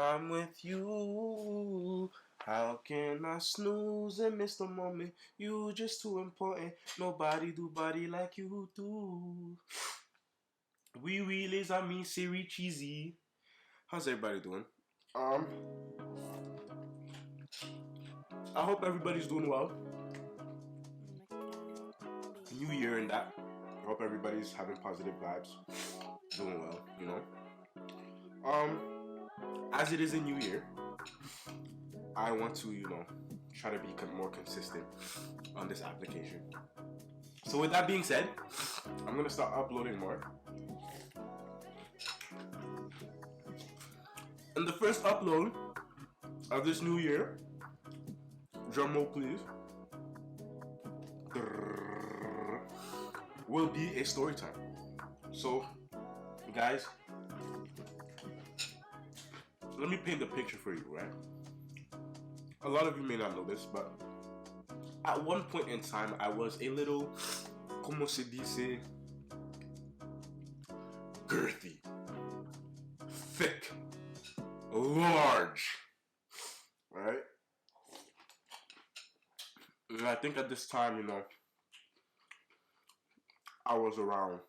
I'm with you. How can I snooze and miss the moment? You just too important. Nobody do body like you do. We realize I mean Siri cheesy. How's everybody doing? I hope everybody's doing well. New year and that. I hope everybody's having positive vibes. Doing well, you know. As it is a new year, I want to, try to be more consistent on this application. So with that being said, I'm gonna start uploading more. And the first upload of this new year, drum roll please, will be a story time. So, guys, let me paint the picture for you, right? A lot of you may not know this, but at one point in time, I was a little, como se dice, girthy, thick, large, right? And I think at this time, I was around,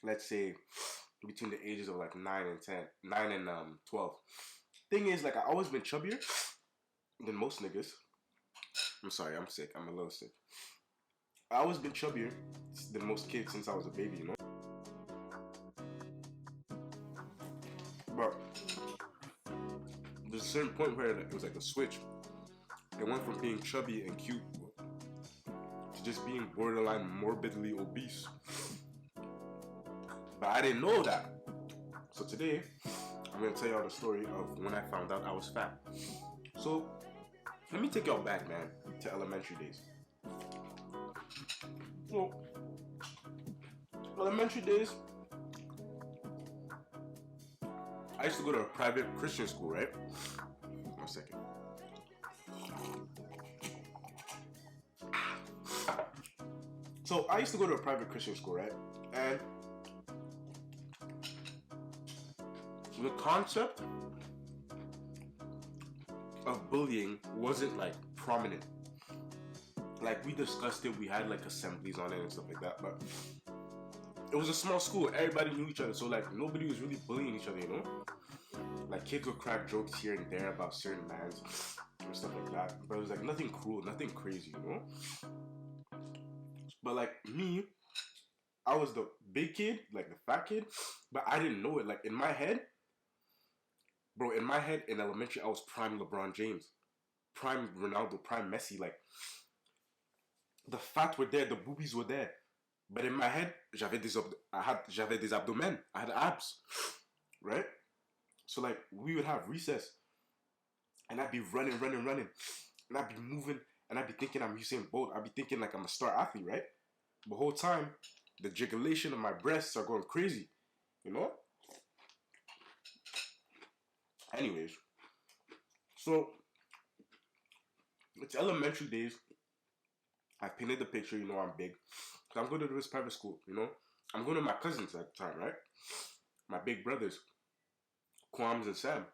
let's say, between the ages of like 9 and 12. Thing is, like, I always been chubbier than most niggas. I'm sorry, I'm sick. I'm a little sick. I always been chubbier than most kids since I was a baby, But there's a certain point where it was like a switch. It went from being chubby and cute to just being borderline morbidly obese. But I didn't know that. So today, I'm going to tell y'all the story of when I found out I was fat. So, let me take y'all back, man, to elementary days. So, elementary days, I used to go to a private Christian school, right? 1 second. So, I used to go to a private Christian school, right? And the concept of bullying wasn't like prominent. Like, we discussed it, we had like assemblies on it and stuff like that, but it was a small school, everybody knew each other, so like nobody was really bullying each other, Like, kids would crack jokes here and there about certain mans and stuff like that, but it was like nothing cruel, nothing crazy, But like me, I was the big kid, like the fat kid, but I didn't know it. Like, in my head, in elementary, I was prime LeBron James, prime Ronaldo, prime Messi. Like, the fat were there, the boobies were there. But in my head, j'avais des abdomens, I had abs, right? So like, we would have recess, and I'd be running, and I'd be moving, and I'd be thinking I'm Usain Bolt. I'd be thinking like I'm a star athlete, right? The whole time, the jigulation of my breasts are going crazy, Anyways, so it's elementary days. I painted the picture, I'm big. So I'm going to this private school, I'm going to my cousins at the time, right? My big brothers, Kwams and Sam.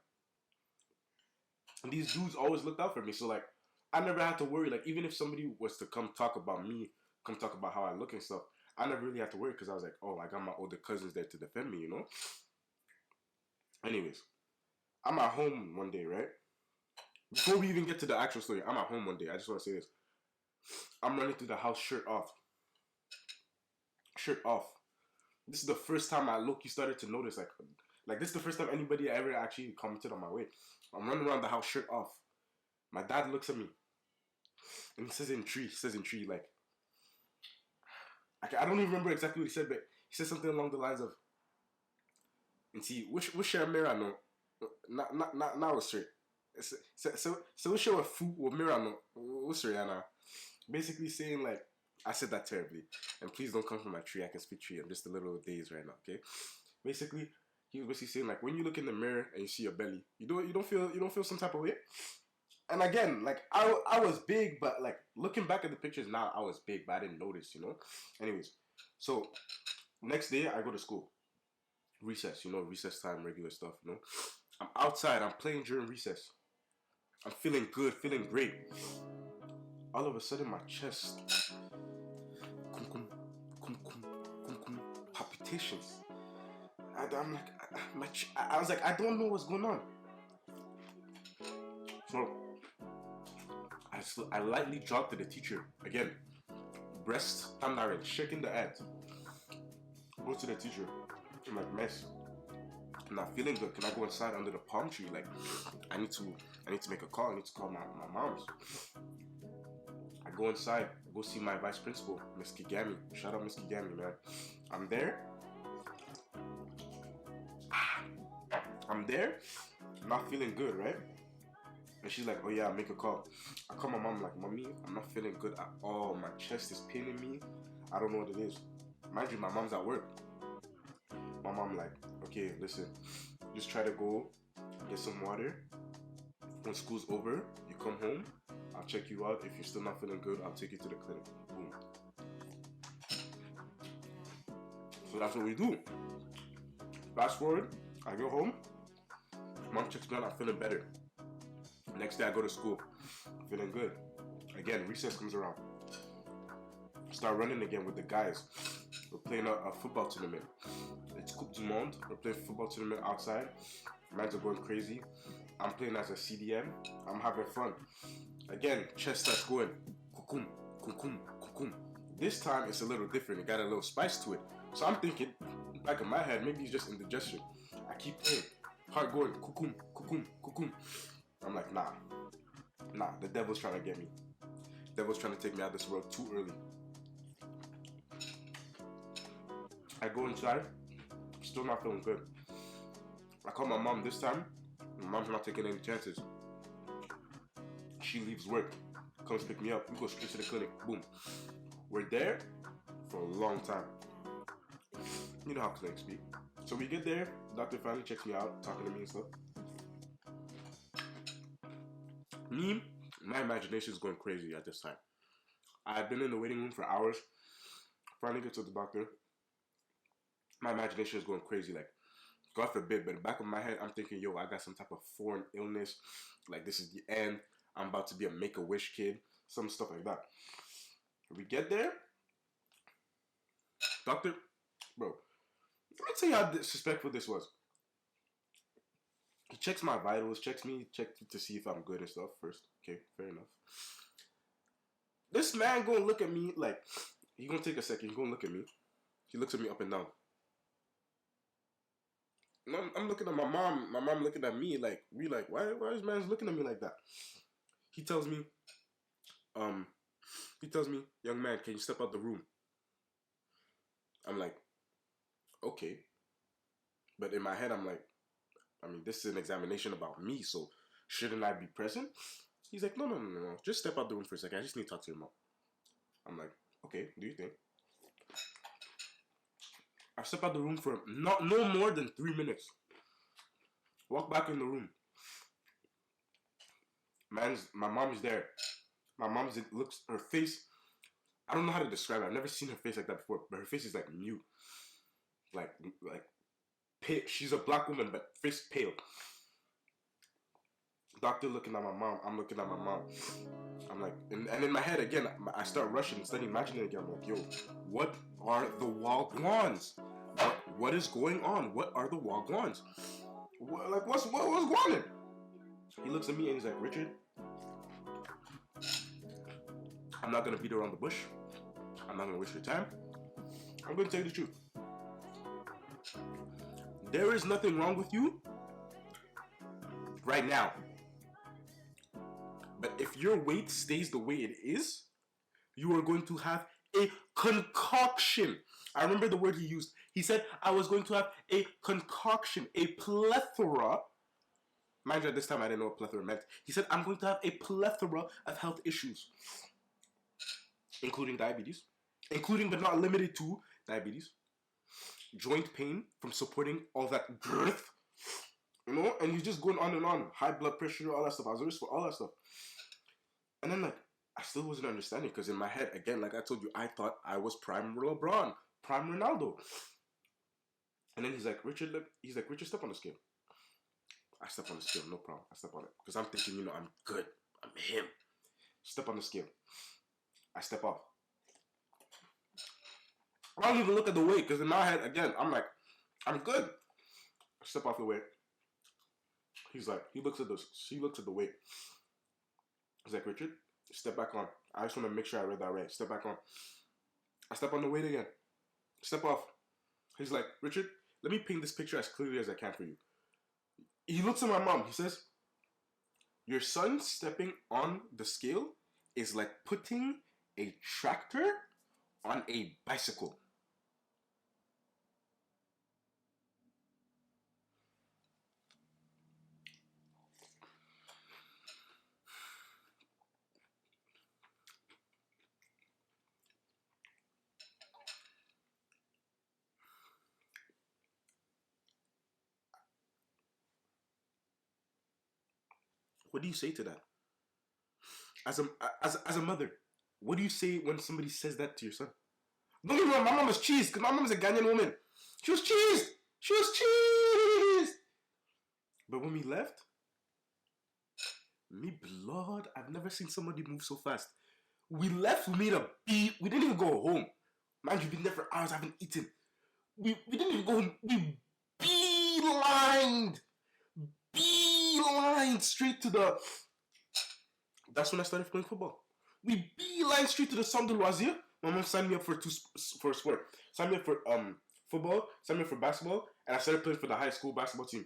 And these dudes always looked out for me. So like, I never had to worry. Like, even if somebody was to come talk about me, come talk about how I look and stuff, I never really had to worry because I was like, oh, I got my older cousins there to defend me, Anyways, I'm at home one day, right? Before we even get to the actual story, I'm at home one day. I just want to say this. I'm running through the house, shirt off. Shirt off. This is the first time I low-key started to notice, like this is the first time anybody ever actually commented on my weight. I'm running around the house, shirt off. My dad looks at me, and he says in tree, like, I don't even remember exactly what he said, but he said something along the lines of, and see, which share mirror no, not was straight. So which share with mirror no, what's straight, basically saying like, I said that terribly, and please don't come from my tree. I can speak tree. I'm just a little dazed right now. Okay, basically, he was basically saying like, when you look in the mirror and you see your belly, you don't feel some type of way. And again, like, I was big, but like, looking back at the pictures now, I was big, but I didn't notice, Anyways, so next day I go to school. recess, recess time, regular stuff, I'm outside, I'm playing during recess. I'm feeling good, feeling great. All of a sudden, my chest, kum kum, kum kum, kum kum, palpitations. I'm like, I was like, I don't know what's going on. So I lightly dropped to the teacher again. Breast, thundering, shaking the head. Go to the teacher. I'm like, miss, I'm not feeling good. Can I go inside under the palm tree? Like, I need to make a call. I need to call my mom's. I go inside, go see my vice principal, Miss Kigami. Shout out Miss Kigami, man. I'm there. Not feeling good, right? And she's like, oh yeah, make a call. I call my mom, like, mommy, I'm not feeling good at all. My chest is paining me. I don't know what it is. Mind you, my mom's at work. My mom like, okay, listen, just try to go get some water. When school's over, you come home, I'll check you out. If you're still not feeling good, I'll take you to the clinic. Boom. So that's what we do. Fast forward, I go home. Mom checks me out, I'm feeling better. Next day I go to school, I'm feeling good. Again, recess comes around. Start running again with the guys. We're playing a football tournament. It's Coupe du Monde. We're playing football tournament outside. Mans are going crazy. I'm playing as a CDM. I'm having fun. Again, chest starts going. Kukum, kukum, kukum. This time it's a little different. It got a little spice to it. So I'm thinking, back in my head, maybe it's just indigestion. I keep playing. Heart going. Kukum, kukum, kukum. I'm like, nah. The devil's trying to get me. Devil's trying to take me out of this world too early. I go inside, still not feeling good. I call my mom this time. My mom's not taking any chances. She leaves work, comes pick me up. We go straight to the clinic. Boom. We're there for a long time. You know how clinics be. So we get there. Doctor finally checks me out, talking to me and stuff. Me, my imagination is going crazy at this time. I've been in the waiting room for hours. Finally get to the doctor. My imagination is going crazy. Like, God forbid, but in the back of my head, I'm thinking, yo, I got some type of foreign illness. Like, this is the end. I'm about to be a Make-A-Wish kid. Some stuff like that. We get there. Doctor, bro, let me tell you how disrespectful this was. He checks my vitals, checks to see if I'm good and stuff first. Okay, fair enough. This man gonna look at me like, he gonna take a second, he gonna look at me. He looks at me up and down. And I'm looking at my mom looking at me like, why is man looking at me like that? He tells me, young man, can you step out the room? I'm like, okay. But in my head, I'm like, I mean, this is an examination about me, so shouldn't I be present? He's like, no. Just step out the room for a second. I just need to talk to your mom. I'm like, okay, do you think? I step out the room for no more than 3 minutes. Walk back in the room. My mom is there. My mom looks, her face, I don't know how to describe it. I've never seen her face like that before, but her face is like mute. Like pale. She's a black woman, but face pale. Doctor looking at my mom. I'm looking at my mom. I'm like, and in my head again, I start rushing, starting imagining again. I'm like, yo, what are the wagwans? What is going on? What are the wagwans? What's going on? He looks at me and he's like, Richard, I'm not gonna beat around the bush. I'm not gonna waste your time. I'm gonna tell you the truth. There is nothing wrong with you right now. But if your weight stays the way it is, you are going to have a concoction. I remember the word he used. He said, I was going to have a concoction, a plethora. Mind you, at this time I didn't know what plethora meant. He said, I'm going to have a plethora of health issues, including diabetes, including but not limited to diabetes, joint pain from supporting all that girth, and he's just going on and on. High blood pressure, all that stuff. I was at risk for all that stuff. And then, like, I still wasn't understanding because in my head, again, like I told you, I thought I was prime LeBron, prime Ronaldo. And then he's like, Richard, look, he's like, Richard, step on the scale. I step on the scale, no problem. I step on it. Because I'm thinking, I'm good. I'm him. Step on the scale. I step off. I don't even look at the weight because in my head, again, I'm like, I'm good. I step off the weight. He's like, he looks at the weight. He's like, Richard, step back on. I just want to make sure I read that right. Step back on. I step on the weight again. Step off. He's like, Richard, let me paint this picture as clearly as I can for you. He looks at my mom. He says, your son stepping on the scale is like putting a tractor on a bicycle. What do you say to that? As a mother, what do you say when somebody says that to your son? Don't get me wrong, my mom was cheesed because my mom is a Ghanaian woman. She was cheesed. She was cheesed. But when we left, me blood, I've never seen somebody move so fast. We left, we made a beat. We didn't even go home. Man, you've been there for hours, I haven't eaten. We didn't even go home. We beelined straight to the. That's when I started playing football. We beeline straight to the Centre de Loisirs. My mom signed me up for a sport. Signed me up for football, signed me up for basketball, and I started playing for the high school basketball team.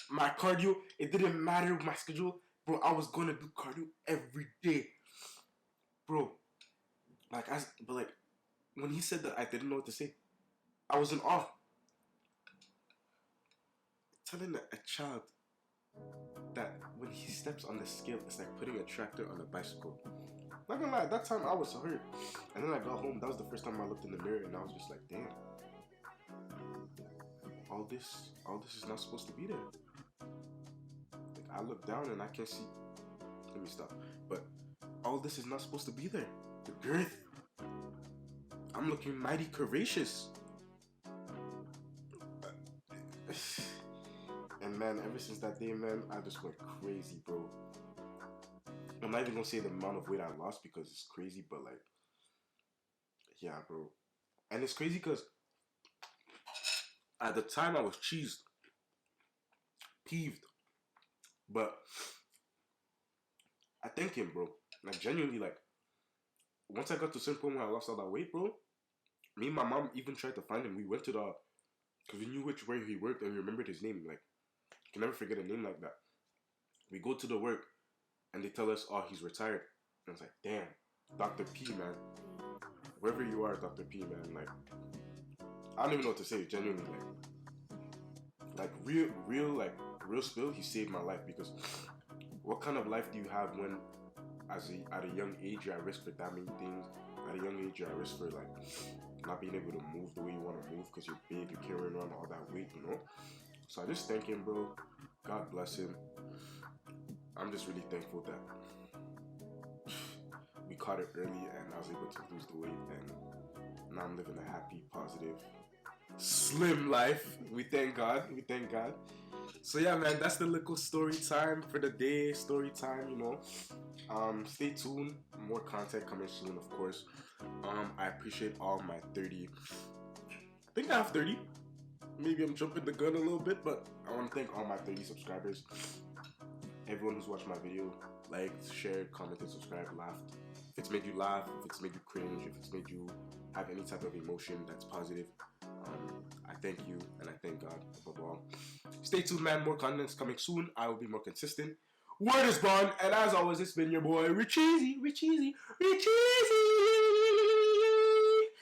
My cardio, it didn't matter with my schedule. Bro, I was gonna do cardio every day. Bro. But when he said that, I didn't know what to say. I was in awe. Telling a child that when he steps on the scale, it's like putting a tractor on a bicycle. Not gonna lie, at that time I was hurt. And then I got home, that was the first time I looked in the mirror and I was just like, damn. All this is not supposed to be there. Like, I look down and I can see. Let me stop. But all this is not supposed to be there. The girth. I'm looking mighty curvaceous. And man, ever since that day, man, I just went crazy, bro. I'm not even gonna say the amount of weight I lost because it's crazy, but like, yeah, bro. And it's crazy because at the time I was cheesed, peeved, but I thank him, bro. Like, genuinely, like, once I got to a certain point where I lost all that weight, bro, me and my mom even tried to find him. We went to because we knew where he worked and we remembered his name. Like, you can never forget a name like that. We go to the work and they tell us, oh, he's retired. And it's like, damn, Dr. P, man. Wherever you are, Dr. P, man. Like, I don't even know what to say, genuinely. Like real spill, he saved my life because what kind of life do you have when at a young age you're at risk for that many things? At a young age you're at risk for like not being able to move the way you want to move because you're big, you're carrying around all that weight, you know? So I just thank him, bro. God bless him. I'm just really thankful that we caught it early and I was able to lose the weight and now I'm living a happy, positive, slim life. We thank God. So yeah, man, that's the little story time for the day. Story time, you know. Stay tuned. More content coming soon, of course. I appreciate all my 30. I think I have 30. Maybe I'm jumping the gun a little bit, but I want to thank all my 30 subscribers. Everyone who's watched my video, liked, shared, commented, subscribed, laughed. If it's made you laugh, if it's made you cringe, if it's made you have any type of emotion that's positive, I thank you and I thank God above all. Stay tuned, man. More content's coming soon. I will be more consistent. Word is bond, and as always, it's been your boy Richeezy.